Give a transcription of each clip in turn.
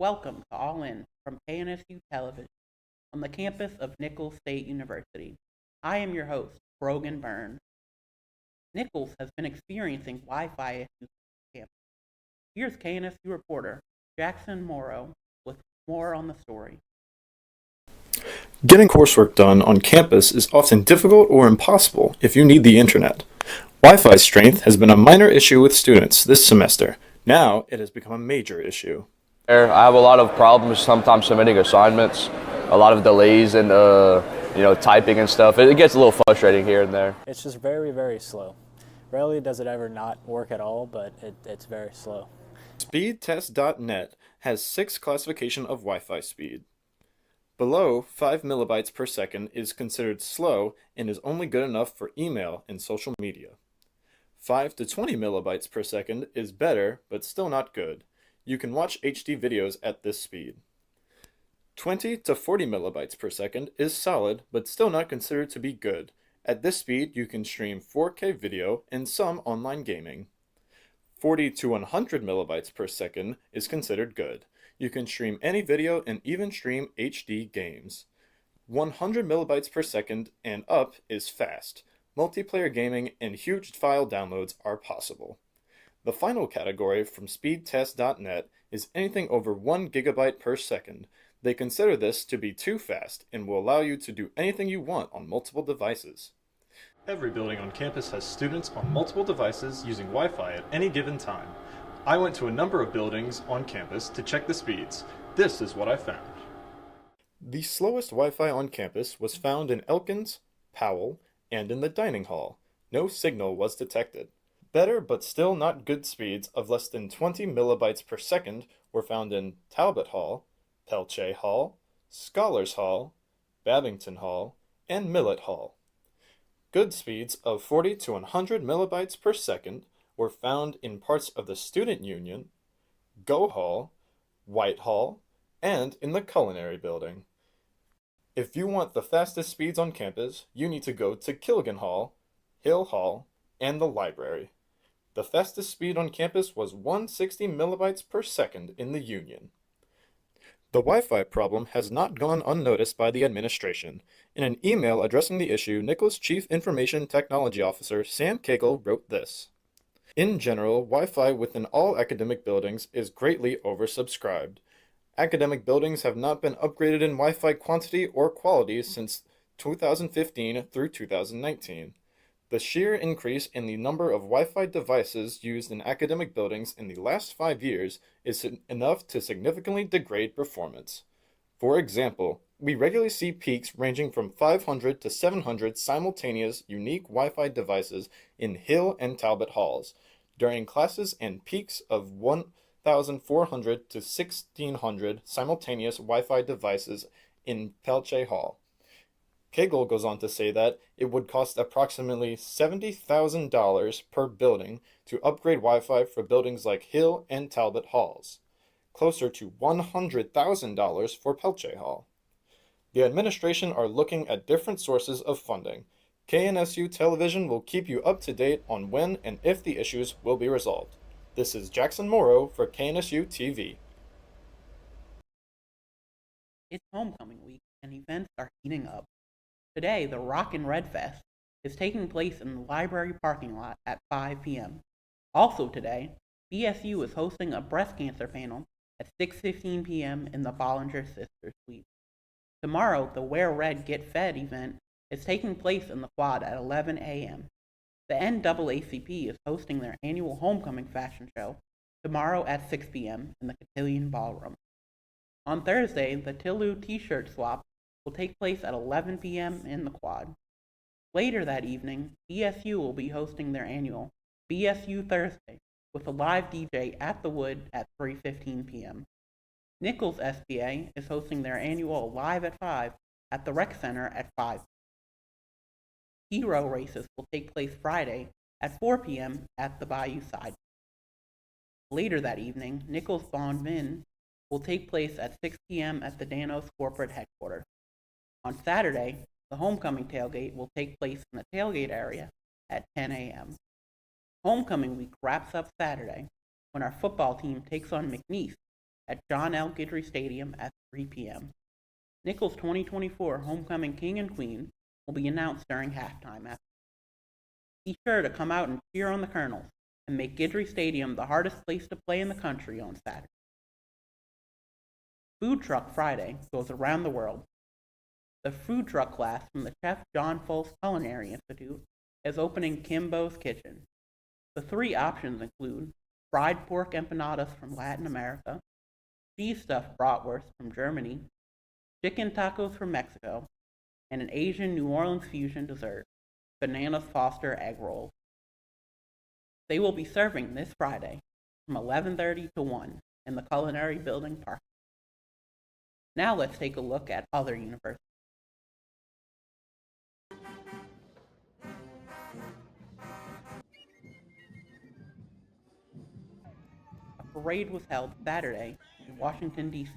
Welcome to All In from KNSU Television on the campus of Nichols State University. I am your host, Brogan Byrne. Nichols has been experiencing Wi-Fi issues on campus. Here's KNSU reporter Jackson Morrow with more on the story. Getting coursework done on campus is often difficult or impossible if you need the internet. Wi-Fi strength has been a minor issue with students this semester. Now it has become a major issue. I have a lot of problems sometimes submitting assignments, a lot of delays in typing and stuff. It gets a little frustrating here and there. It's just very, very slow. Rarely does it ever not work at all, but it's very slow. Speedtest.net has 6 classification of Wi-Fi speed. Below 5 megabytes per second is considered slow and is only good enough for email and social media. 5 to 20 megabytes per second is better, but still not good. You can watch HD videos at this speed. 20 to 40 megabytes per second is solid, but still not considered to be good. At this speed, you can stream 4K video and some online gaming. 40 to 100 megabytes per second is considered good. You can stream any video and even stream HD games. 100 megabytes per second and up is fast. Multiplayer gaming and huge file downloads are possible. The final category from speedtest.net is anything over 1 gigabyte per second. They consider this to be too fast and will allow you to do anything you want on multiple devices. Every building on campus has students on multiple devices using Wi-Fi at any given time. I went to a number of buildings on campus to check the speeds. This is what I found. The slowest Wi-Fi on campus was found in Elkins, Powell, and in the dining hall. No signal was detected. Better but still not good speeds of less than 20 megabytes per second were found in Talbot Hall, Pelche Hall, Scholars Hall, Babington Hall, and Millett Hall. Good speeds of 40 to 100 megabytes per second were found in parts of the Student Union, Go Hall, White Hall, and in the Culinary Building. If you want the fastest speeds on campus, you need to go to Killigan Hall, Hill Hall, and the library. The fastest speed on campus was 160 megabytes per second in the Union. The Wi-Fi problem has not gone unnoticed by the administration. In an email addressing the issue, Nichols Chief Information Technology Officer Sam Cagle wrote this. In general, Wi-Fi within all academic buildings is greatly oversubscribed. Academic buildings have not been upgraded in Wi-Fi quantity or quality since 2015 through 2019. The sheer increase in the number of Wi-Fi devices used in academic buildings in the last 5 years is enough to significantly degrade performance. For example, we regularly see peaks ranging from 500 to 700 simultaneous unique Wi-Fi devices in Hill and Talbot halls during classes and peaks of 1,400 to 1,600 simultaneous Wi-Fi devices in Pelche Hall. Cagle goes on to say that it would cost approximately $70,000 per building to upgrade Wi-Fi for buildings like Hill and Talbot halls, closer to $100,000 for Pelche Hall. The administration are looking at different sources of funding. KNSU Television will keep you up to date on when and if the issues will be resolved. This is Jackson Morrow for KNSU TV. It's homecoming week and events are heating up. Today, the Rockin' Red Fest is taking place in the library parking lot at 5 p.m. Also today, BSU is hosting a breast cancer panel at 6:15 p.m. in the Bollinger Sisters Suite. Tomorrow, the Wear Red Get Fed event is taking place in the quad at 11 a.m. The NAACP is hosting their annual homecoming fashion show tomorrow at 6 p.m. in the Cotillion Ballroom. On Thursday, the Tillu t-shirt swap will take place at 11 p.m. in the quad. Later that evening, BSU will be hosting their annual BSU Thursday with a live DJ at the Wood at 3:15 p.m. Nichols SPA is hosting their annual Live at 5 at the Rec Center at 5. Hero races will take place Friday at 4 p.m. at the Bayou Side. Later that evening, Nichols Bon Vin will take place at 6 p.m. at the Danos corporate headquarters. On Saturday, the homecoming tailgate will take place in the tailgate area at 10 a.m. Homecoming week wraps up Saturday when our football team takes on McNeese at John L. Guidry Stadium at 3 p.m. Nichols' 2024 Homecoming King and Queen will be announced during halftime. Be sure to come out and cheer on the Colonels and make Guidry Stadium the hardest place to play in the country on Saturday. Food Truck Friday goes around the world. The food truck class from the Chef John Folse Culinary Institute is opening Kimbo's Kitchen. The three options include fried pork empanadas from Latin America, cheese stuffed bratwurst from Germany, chicken tacos from Mexico, and an Asian New Orleans fusion dessert, Bananas Foster egg rolls. They will be serving this Friday from 11:30 to 1 in the Culinary Building Park. Now let's take a look at other universities. A parade was held Saturday in Washington, D.C.,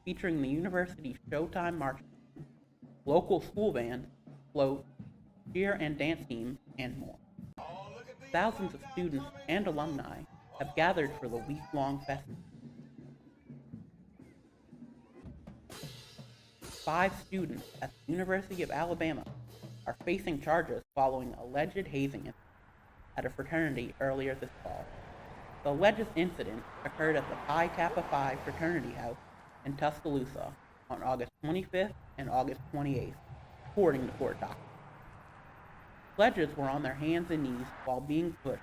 featuring the university's Showtime March Band, local school band, float, cheer and dance team, and more. Thousands of students and alumni have gathered for the week-long festival. 5 students at the University of Alabama are facing charges following alleged hazing incident at a fraternity earlier this fall. The alleged incident occurred at the Pi Kappa Phi fraternity house in Tuscaloosa on August 25th and August 28th, according to court documents. Pledges were on their hands and knees while being pushed,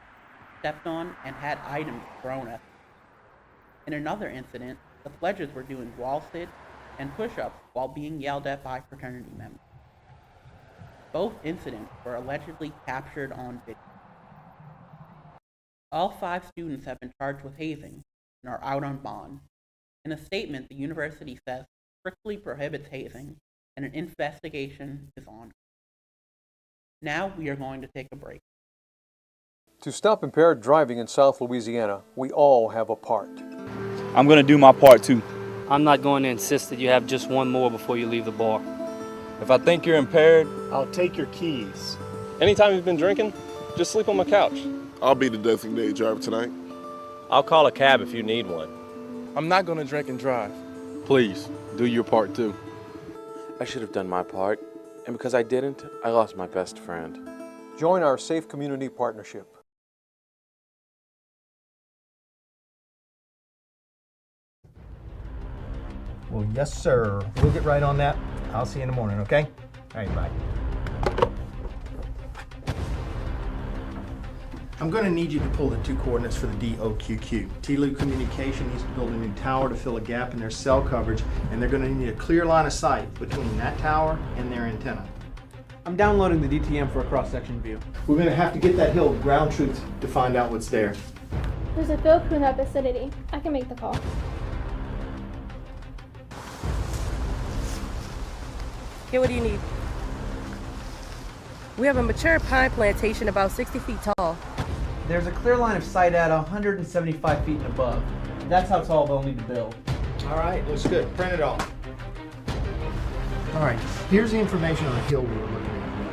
stepped on, and had items thrown at them. In another incident, the pledges were doing wall sits and push-ups while being yelled at by fraternity members. Both incidents were allegedly captured on video. All 5 students have been charged with hazing and are out on bond. In a statement, the university says strictly prohibits hazing and an investigation is on. Now we are going to take a break. To stop impaired driving in South Louisiana, we all have a part. I'm going to do my part too. I'm not going to insist that you have just one more before you leave the bar. If I think you're impaired, I'll take your keys. Anytime you've been drinking, just sleep on my couch. I'll be the designated driver tonight. I'll call a cab if you need one. I'm not going to drink and drive. please do your part too. I should have done my part, and because I didn't, I lost my best friend. Join our Safe Community Partnership. Well, yes, sir. We'll get right on that. I'll see you in the morning, okay? All right, bye. I'm going to need you to pull the 2 coordinates for the DOQQ. TLU Communication needs to build a new tower to fill a gap in their cell coverage, and they're going to need a clear line of sight between that tower and their antenna. I'm downloading the DTM for a cross-section view. We're going to have to get that hill ground truth to find out what's there. There's a field crew in that vicinity. I can make the call. Okay, what do you need? We have a mature pine plantation about 60 feet tall. There's a clear line of sight at 175 feet and above. That's how tall they'll need to build. All right, looks good. Print it off. All right, here's the information on the hill we were looking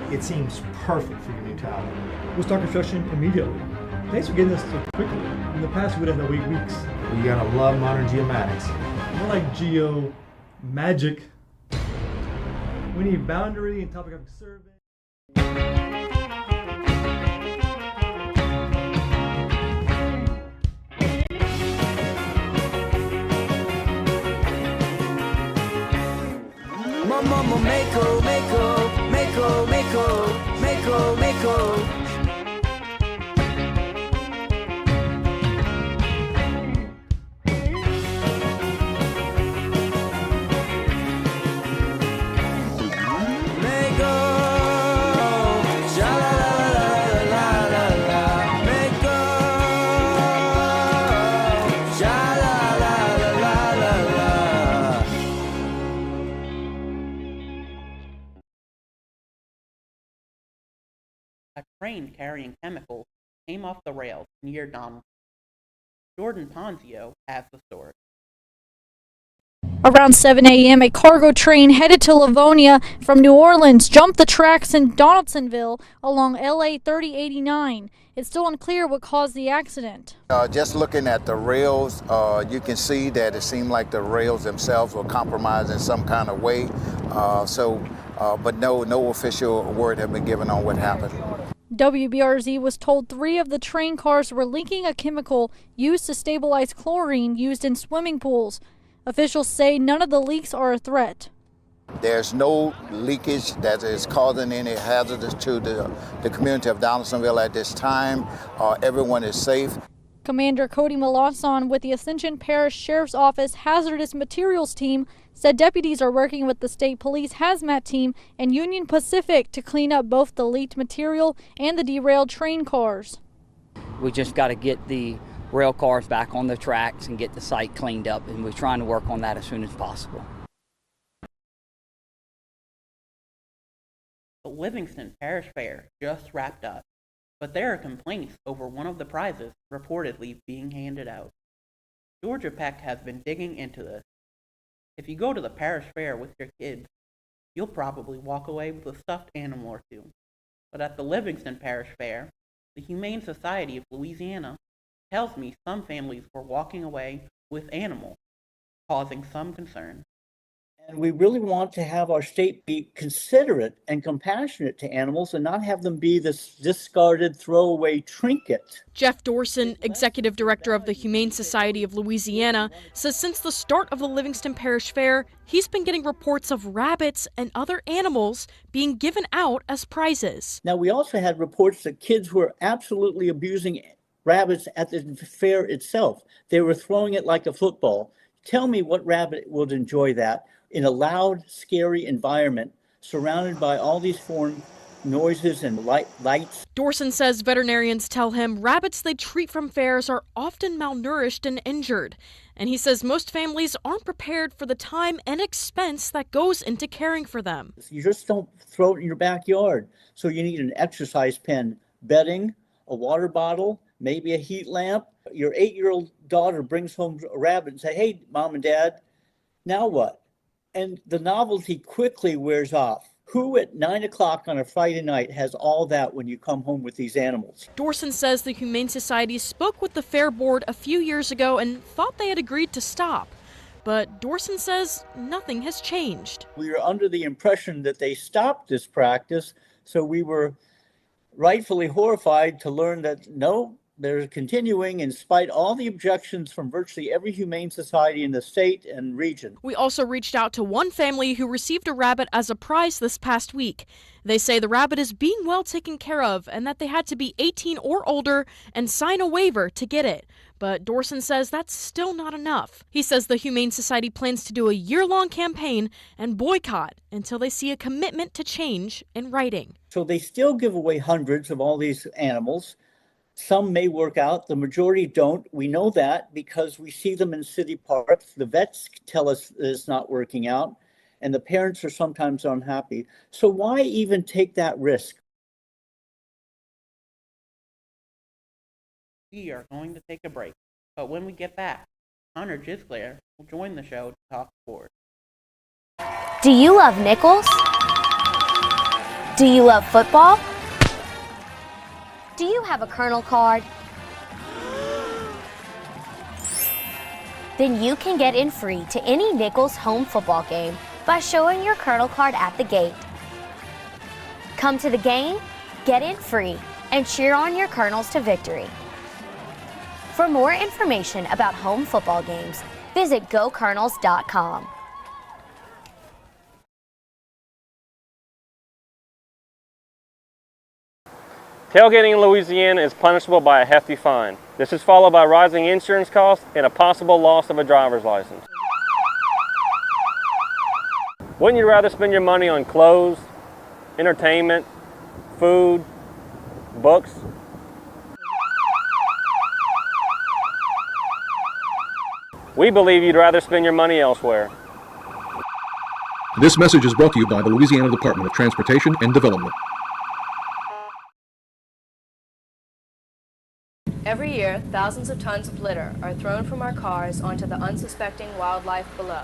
at. It seems perfect for your new tower. We'll start construction immediately. Thanks for getting this so quickly. In the past, we'd have to wait weeks. You gotta love modern geomatics. More like geo magic. We need boundary and topographic survey. Mama, mako, mako, mako, mako, mako, mako. A train carrying chemicals came off the rails near Donald. Jordan Ponzio has the story. Around 7 a.m., a cargo train headed to Livonia from New Orleans jumped the tracks in Donaldsonville along LA 3089. It's still unclear what caused the accident. Just looking at the rails, you can see that it seemed like the rails themselves were compromised in some kind of way. But no official word has been given on what happened. WBRZ was told 3 of the train cars were leaking a chemical used to stabilize chlorine used in swimming pools. Officials say none of the leaks are a threat. There's no leakage that is causing any hazards to the community of Donaldsonville at this time. Everyone is safe. Commander Cody Malosson with the Ascension Parish Sheriff's Office Hazardous Materials Team said deputies are working with the state police hazmat team and Union Pacific to clean up both the leaked material and the derailed train cars. We just got to get the rail cars back on the tracks and get the site cleaned up, and we're trying to work on that as soon as possible. The Livingston Parish Fair just wrapped up, but there are complaints over one of the prizes reportedly being handed out. Georgia Peck has been digging into this. If you go to the parish fair with your kids, you'll probably walk away with a stuffed animal or two. But at the Livingston Parish Fair, the Humane Society of Louisiana tells me some families were walking away with animals, causing some concern. And we really want to have our state be considerate and compassionate to animals and not have them be this discarded throwaway trinket. Jeff Dorson, executive director of the Humane Society of Louisiana, says since the start of the Livingston Parish Fair, he's been getting reports of rabbits and other animals being given out as prizes. Now, we also had reports that kids were absolutely abusing rabbits at the fair itself. They were throwing it like a football. Tell me what rabbit would enjoy that in a loud, scary environment surrounded by all these foreign noises and lights. Dorson says veterinarians tell him rabbits they treat from fairs are often malnourished and injured. And he says most families aren't prepared for the time and expense that goes into caring for them. You just don't throw it in your backyard. So you need an exercise pen, bedding, a water bottle, maybe a heat lamp. Your 8-year-old daughter brings home a rabbit and say, "Hey, Mom and Dad, now what?" And the novelty quickly wears off. Who at 9 o'clock on a Friday night has all that when you come home with these animals? Dorson says the Humane Society spoke with the fair board a few years ago and thought they had agreed to stop. But Dorson says nothing has changed. We were under the impression that they stopped this practice, so we were rightfully horrified to learn that no, they're continuing in spite all the objections from virtually every humane society in the state and region. We also reached out to one family who received a rabbit as a prize this past week. They say the rabbit is being well taken care of and that they had to be 18 or older and sign a waiver to get it. But Dorson says that's still not enough. He says the Humane Society plans to do a year-long campaign and boycott until they see a commitment to change in writing. So they still give away hundreds of all these animals. Some may work out, the majority don't. We know that because we see them in city parks. The vets tell us that it's not working out, and the parents are sometimes unhappy. So why even take that risk? We are going to take a break, but when we get back, Connor Gisclair will join the show to talk sports. Do you love nickels? Do you love football? Do you have a Colonel card? Then you can get in free to any Nichols home football game by showing your Colonel card at the gate. Come to the game, get in free, and cheer on your Colonels to victory. For more information about home football games, visit GoColonels.com. Tailgating in Louisiana is punishable by a hefty fine. This is followed by rising insurance costs and a possible loss of a driver's license. Wouldn't you rather spend your money on clothes, entertainment, food, books? We believe you'd rather spend your money elsewhere. This message is brought to you by the Louisiana Department of Transportation and Development. Every year, thousands of tons of litter are thrown from our cars onto the unsuspecting wildlife below.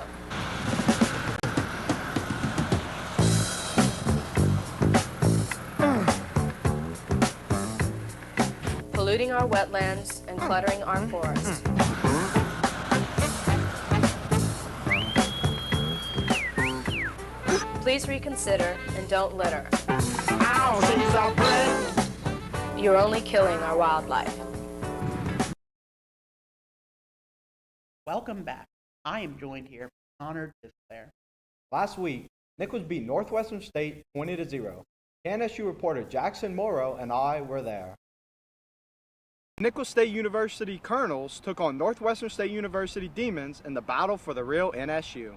Polluting our wetlands and cluttering our forests. Please reconsider and don't litter. You're only killing our wildlife. Welcome back. I am joined here by Connor Disclair. Last week, Nichols beat Northwestern State 20-0. KNSU reporter Jackson Morrow and I were there. Nichols State University Colonels took on Northwestern State University Demons in the battle for the real NSU.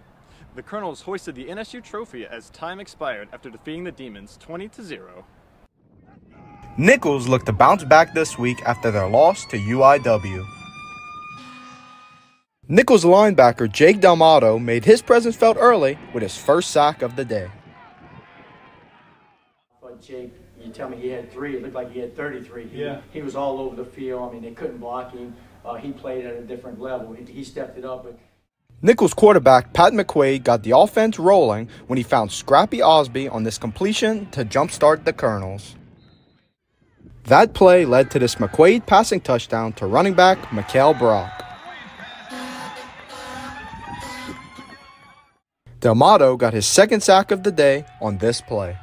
The Colonels hoisted the NSU trophy as time expired after defeating the Demons 20-0. Nichols looked to bounce back this week after their loss to UIW. Nichols linebacker Jake D'Amato made his presence felt early with his first sack of the day. But Jake, you tell me he had 3, it looked like he had 33. He was all over the field. I mean, they couldn't block him. He played at a different level. He stepped it up. Nichols quarterback Pat McQuaid got the offense rolling when he found Scrappy Osby on this completion to jumpstart the Colonels. That play led to this McQuaid passing touchdown to running back Mikael Brock. D'Amato got his second sack of the day on this play.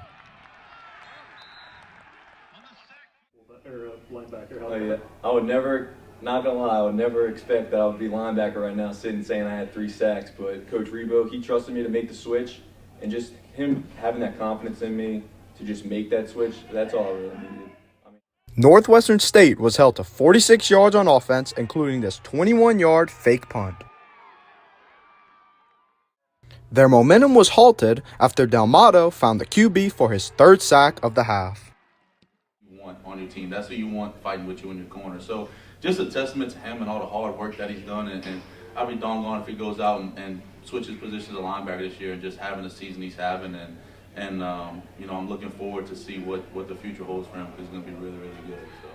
Oh, yeah. I would never, not gonna lie, I would never expect that I would be linebacker right now sitting saying I had 3 sacks, but Coach Rebo, he trusted me to make the switch, and just him having that confidence in me to just make that switch, that's all I really needed. Northwestern State was held to 46 yards on offense, including this 21-yard fake punt. Their momentum was halted after D'Amato found the QB for his 3rd sack of the half. You want on your team. That's who you want fighting with you in your corner. So just a testament to him and all the hard work that he's done. And I'll be doggone if he goes out and switches positions to linebacker this year and just having the season he's having. And you know, I'm looking forward to see what the future holds for him because it's going to be really, really good. So.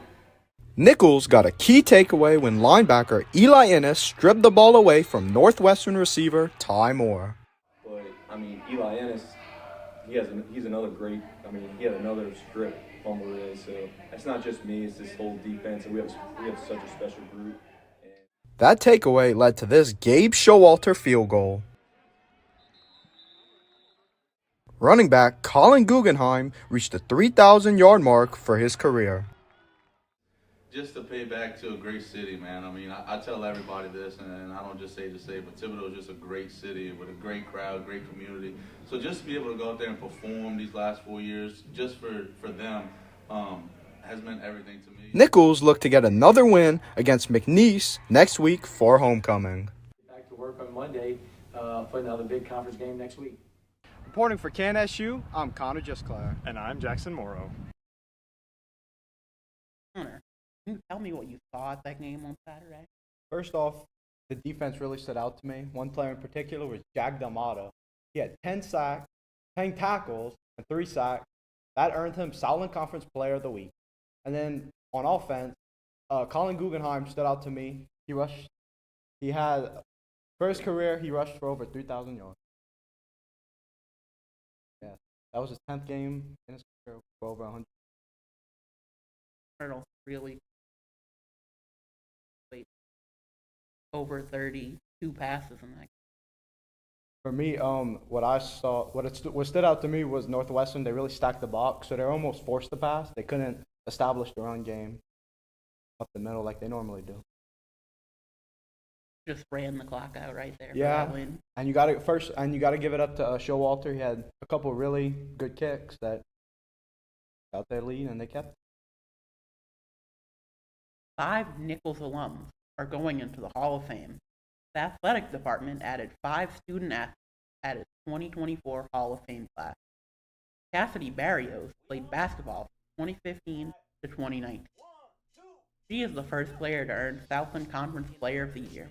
Nichols got a key takeaway when linebacker Eli Ennis stripped the ball away from Northwestern receiver Ty Moore. But, I mean, Eli Ennis, he's another great, I mean, he had another strip fumble today. So it's not just me, it's this whole defense. And we have such a special group. That takeaway led to this Gabe Showalter field goal. Running back Colin Guggenheim reached the 3,000-yard mark for his career. Just to pay back to a great city, man. I mean, I tell everybody this, and I don't just say, but Thibodaux is just a great city with a great crowd, great community. So just to be able to go out there and perform these last 4 years, just for them, has meant everything to me. Nichols looked to get another win against McNeese next week for homecoming. Back to work on Monday for another big conference game next week. Reporting for KNSU, I'm Connor Disclair. And I'm Jackson Morrow. Connor, can you tell me what you saw at that game on Saturday? First off, the defense really stood out to me. One player in particular was Jack D'Amato. He had 10 sacks, 10 tackles, and 3 sacks. That earned him Southland Conference Player of the Week. And then on offense, Colin Guggenheim stood out to me. He had, for his career, he rushed for over 3,000 yards. Yeah, that was his 10th game in his career, for over 100. Colonel really played over 32 passes in that game. For me, what stood out to me was Northwestern. They really stacked the box, so they were almost forced to pass. They couldn't establish their own game up the middle like they normally do. Just ran the clock out right there. Yeah, for that win. and you got to give it up to Showalter. He had a couple really good kicks that got their lead, and they kept it. 5 Nichols alums are going into the Hall of Fame. The athletic department added 5 student athletes at its 2024 Hall of Fame class. Cassidy Barrios played basketball from 2015 to 2019. She is the first player to earn Southland Conference Player of the Year.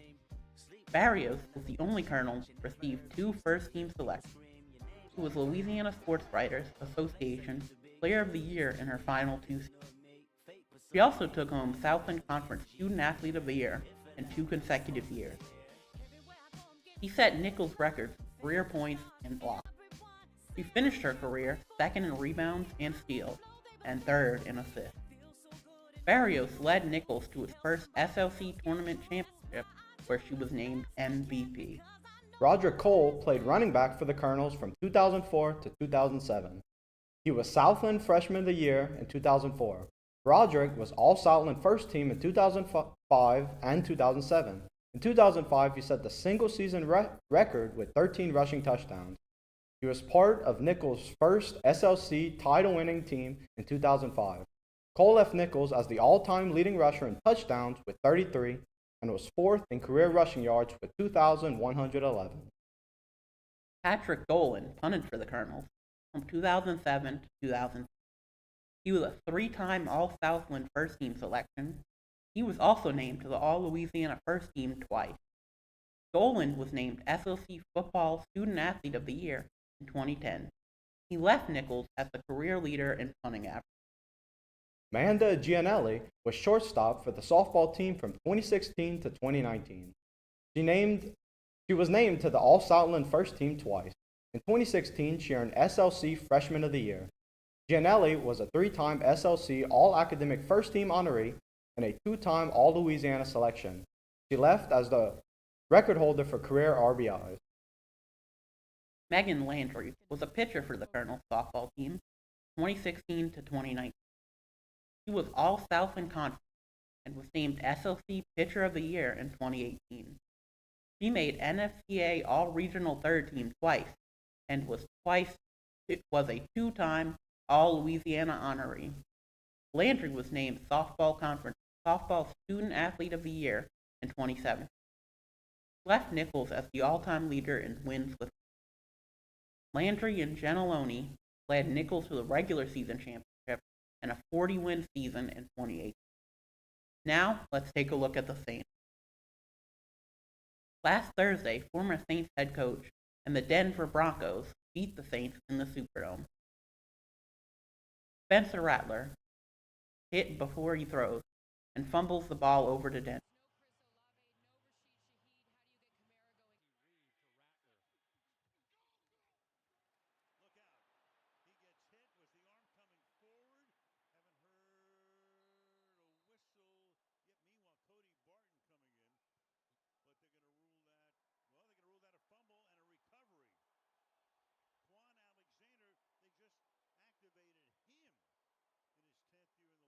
Barrios is the only Colonel to receive 2 first-team selections. She was Louisiana Sports Writers Association Player of the Year in her final 2 seasons. She also took home Southland Conference Student Athlete of the Year in 2 consecutive years. She set Nichols' records for career points and blocks. She finished her career second in rebounds and steals, and third in assists. Barrios led Nichols to his first SLC tournament championship, where she was named MVP. Roderick Cole played running back for the Colonels from 2004 to 2007. He was Southland Freshman of the Year in 2004. Roderick was All-Southland First Team in 2005 and 2007. In 2005, he set the single-season record with 13 rushing touchdowns. He was part of Nichols' first SLC title-winning team in 2005. Cole left Nichols as the all-time leading rusher in touchdowns with 33 and was fourth in career rushing yards with 2,111. Patrick Dolan punted for the Colonels from 2007 to 2010. He was a 3-time All-Southland First Team selection. He was also named to the All-Louisiana First Team twice. Dolan was named SLC Football Student Athlete of the Year in 2010. He left Nichols as the career leader in punting average. Amanda Gianelli was shortstop for the softball team from 2016 to 2019. She was named to the All-Southland First Team twice. In 2016, she earned SLC Freshman of the Year. Gianelli was a 3-time SLC All-Academic First Team honoree and a 2-time All-Louisiana selection. She left as the record holder for career RBIs. Megan Landry was a pitcher for the Colonels softball team 2016 to 2019. She was All-Southland Conference and was named SLC Pitcher of the Year in 2018. She made NFCA All-Regional Third Team twice and was a 2-time All-Louisiana honoree. Landry was named Softball Conference Softball Student Athlete of the Year in 2017. Left Nichols as the all-time leader in wins with Landry and Gentiloni led Nichols to the regular season championship and a 40-win season in 2018. Now, let's take a look at the Saints. Last Thursday, former Saints head coach and the Denver Broncos beat the Saints in the Superdome. Spencer Rattler hit before he throws and fumbles the ball over to Denver.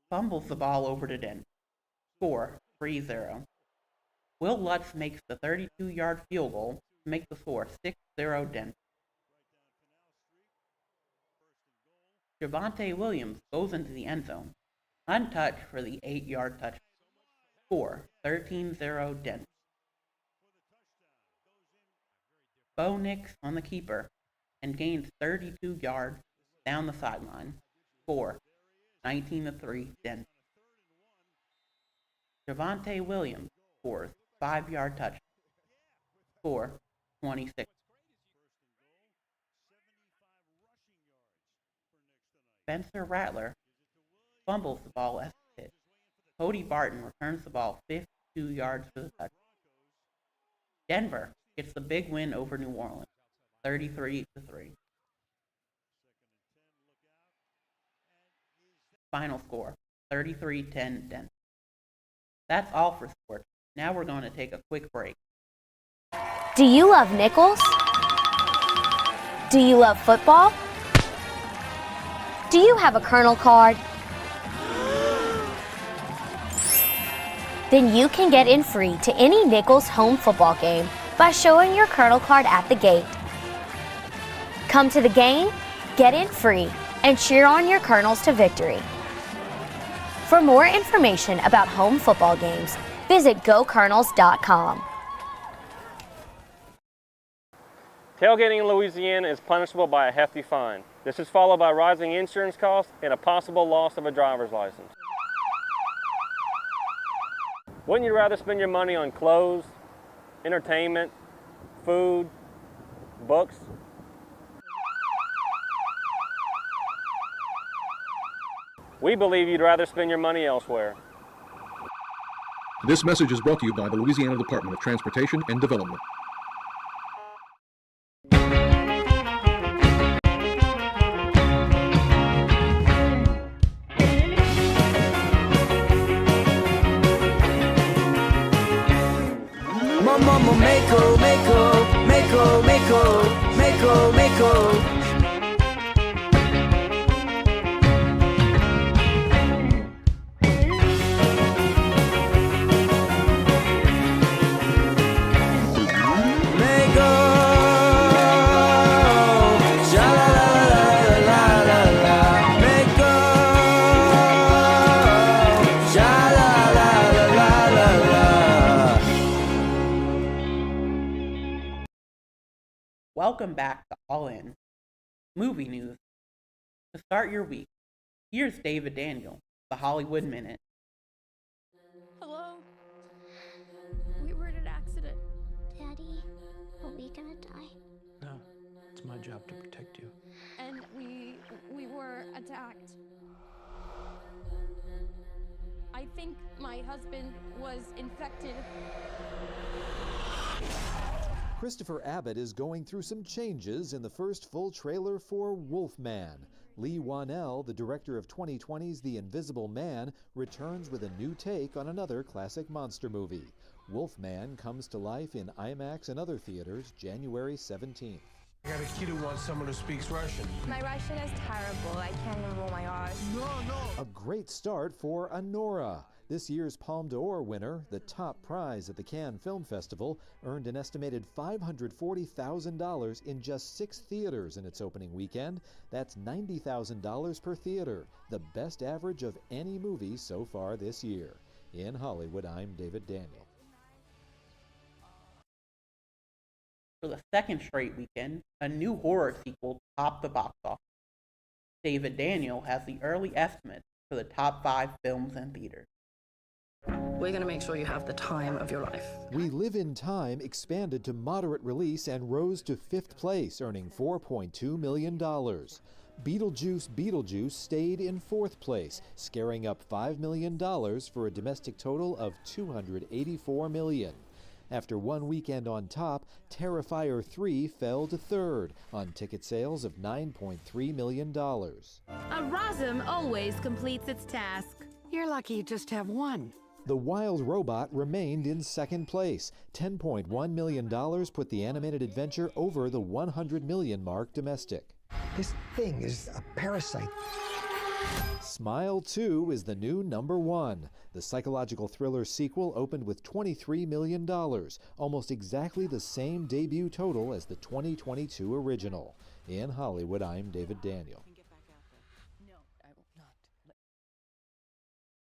Fumbles the ball over to Denver. Score 3-0. Will Lutz makes the 32-yard field goal to make the score 6-0 Denver. Javonte Williams goes into the end zone, untouched for the 8-yard touchdown. Score 13-0 Denver. Bo Nix on the keeper and gains 32 yards down the sideline. Score 19-3 Denver. Javonte Williams scores 5-yard touchdown. Score 26. Spencer Rattler fumbles the ball as a hit. Cody Barton returns the ball 52 yards for the touchdown. Denver gets the big win over New Orleans, 33-3. Final score, 33-10 Denver. That's all for sports. Now we're going to take a quick break. Do you love Nichols? Do you love football? Do you have a Colonel card? Then you can get in free to any Nichols home football game by showing your Colonel card at the gate. Come to the game, get in free, and cheer on your Colonels to victory. For more information about home football games, visit GoColonels.com. Tailgating in Louisiana is punishable by a hefty fine. This is followed by rising insurance costs and a possible loss of a driver's license. Wouldn't you rather spend your money on clothes, entertainment, food, books? We believe you'd rather spend your money elsewhere. This message is brought to you by the Louisiana Department of Transportation and Development. Mama, mako, mako, mako, mako, mako, mako. Welcome back to All In Movie News. To start your week, here's David Daniel, the Hollywood Minute. Hello? We were in an accident. Daddy, are we gonna die? No, it's my job to protect you. And we were attacked. I think my husband was infected. Christopher Abbott is going through some changes in the first full trailer for Wolfman. Lee Wanell, the director of 2020's The Invisible Man, returns with a new take on another classic monster movie. Wolfman comes to life in IMAX and other theaters January 17th. I got a kid who wants someone who speaks Russian. My Russian is terrible. I can't even roll my R's. A great start for Anora. This year's Palme d'Or winner, the top prize at the Cannes Film Festival, earned an estimated $540,000 in just 6 theaters in its opening weekend. That's $90,000 per theater, the best average of any movie so far this year. In Hollywood, I'm David Daniel. For the second straight weekend, a new horror sequel topped the box office. David Daniel has the early estimates for the top 5 films in theaters. We're going to make sure you have the time of your life. We Live in Time expanded to moderate release and rose to 5th place, earning $4.2 million. Beetlejuice stayed in 4th place, scaring up $5 million for a domestic total of $284 million. After one weekend on top, Terrifier 3 fell to 3rd on ticket sales of $9.3 million. A Rosm always completes its task. You're lucky you just have one. The Wild Robot remained in 2nd place. $10.1 million put the animated adventure over the $100 million mark domestic. This thing is a parasite. Smile 2 is the new number 1. The psychological thriller sequel opened with $23 million, almost exactly the same debut total as the 2022 original. In Hollywood, I'm David Daniel.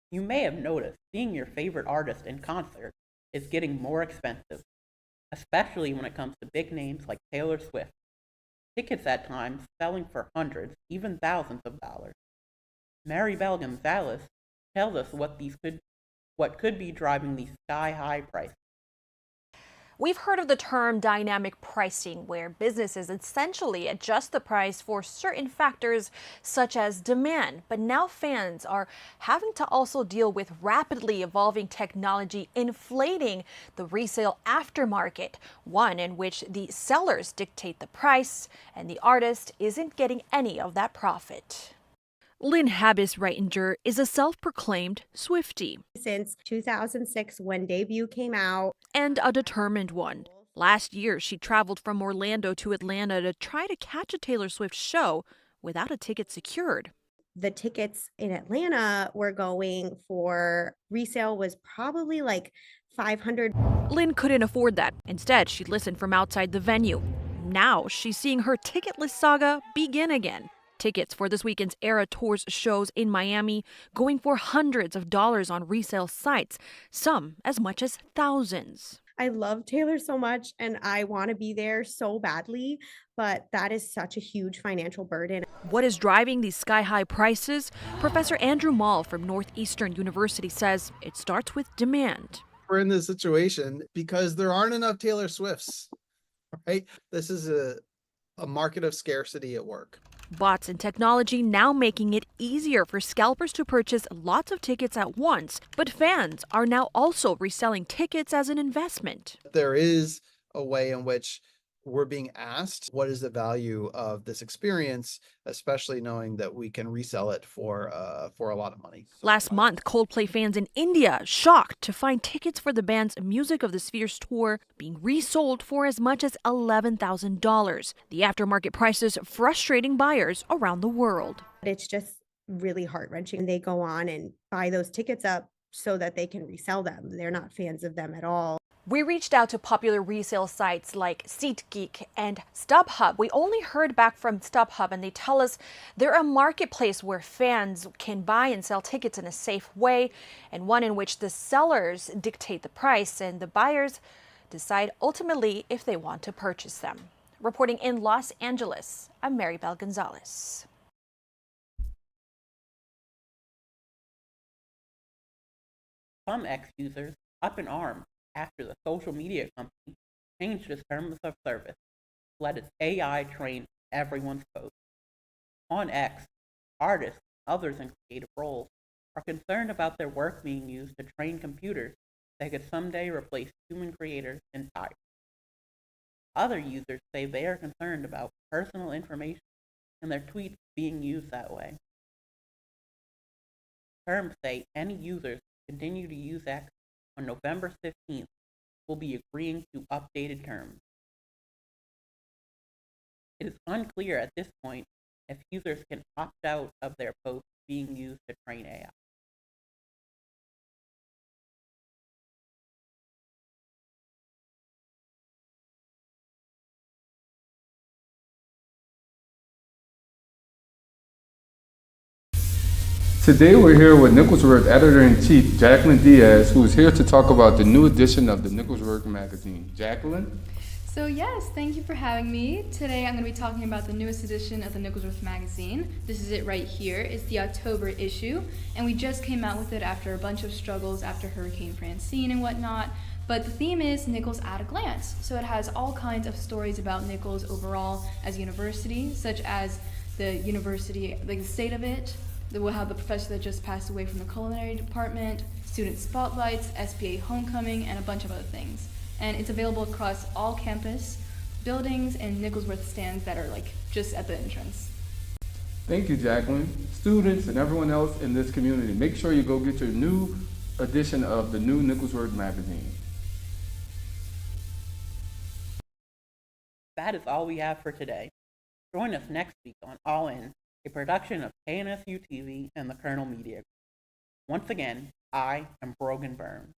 You may have noticed seeing your favorite artist in concert is getting more expensive, especially when it comes to big names like Taylor Swift. Tickets at times selling for hundreds, even thousands of dollars. Maribel Gonzalez tells us what could be driving these sky-high prices. We've heard of the term dynamic pricing, where businesses essentially adjust the price for certain factors such as demand. But now fans are having to also deal with rapidly evolving technology inflating the resale aftermarket, one in which the sellers dictate the price and the artist isn't getting any of that profit. Lynn Habis-Reitinger is a self-proclaimed Swiftie. Since 2006, when Debut came out. And a determined one. Last year, she traveled from Orlando to Atlanta to try to catch a Taylor Swift show without a ticket secured. The tickets in Atlanta were going for resale was probably like $500. Lynn couldn't afford that. Instead, she listened from outside the venue. Now she's seeing her ticketless saga begin again. Tickets for this weekend's Era Tours shows in Miami going for hundreds of dollars on resale sites, some as much as thousands. I love Taylor so much and I want to be there so badly, but that is such a huge financial burden. What is driving these sky-high prices? Professor Andrew Mall from Northeastern University says it starts with demand. We're in this situation because there aren't enough Taylor Swifts, right? This is a market of scarcity at work. Bots and technology now making it easier for scalpers to purchase lots of tickets at once, but fans are now also reselling tickets as an investment. There is a way in which we're being asked, what is the value of this experience, especially knowing that we can resell it for a lot of money. Last month, Coldplay fans in India shocked to find tickets for the band's Music of the Spheres tour being resold for as much as $11,000. The aftermarket prices frustrating buyers around the world. It's just really heart-wrenching. They go on and buy those tickets up so that they can resell them. They're not fans of them at all. We reached out to popular resale sites like SeatGeek and StubHub. We only heard back from StubHub, and they tell us they're a marketplace where fans can buy and sell tickets in a safe way, and one in which the sellers dictate the price and the buyers decide ultimately if they want to purchase them. Reporting in Los Angeles, I'm Maribel Gonzalez. Some ex-users up in arms after the social media company changed its terms of service to let its AI train everyone's code. On X, artists and others in creative roles are concerned about their work being used to train computers that could someday replace human creators entirely. Other users say they are concerned about personal information and their tweets being used that way. Terms say any users who continue to use X on November 15th will be agreeing to updated terms. It is unclear at this point if users can opt out of their posts being used to train AI. Today we're here with Nicholsworth Editor-in-Chief Jacqueline Diaz, who is here to talk about the new edition of the Nicholsworth magazine. Jacqueline? So yes, thank you for having me. Today I'm going to be talking about the newest edition of the Nicholsworth magazine. This is it right here. It's the October issue, and we just came out with it after a bunch of struggles after Hurricane Francine and whatnot. But the theme is Nichols at a glance. So it has all kinds of stories about Nichols overall as a university, such as the university, like the state of it, we'll have the professor that just passed away from the culinary department, student spotlights, SPA homecoming, and a bunch of other things. And it's available across all campus buildings and Nicholsworth stands that are like just at the entrance. Thank you, Jacqueline. Students and everyone else in this community, make sure you go get your new edition of the new Nicholsworth magazine. That is all we have for today. Join us next week on All In, a production of KNSU TV and the Kernel Media Group. Once again, I am Brogan Burns.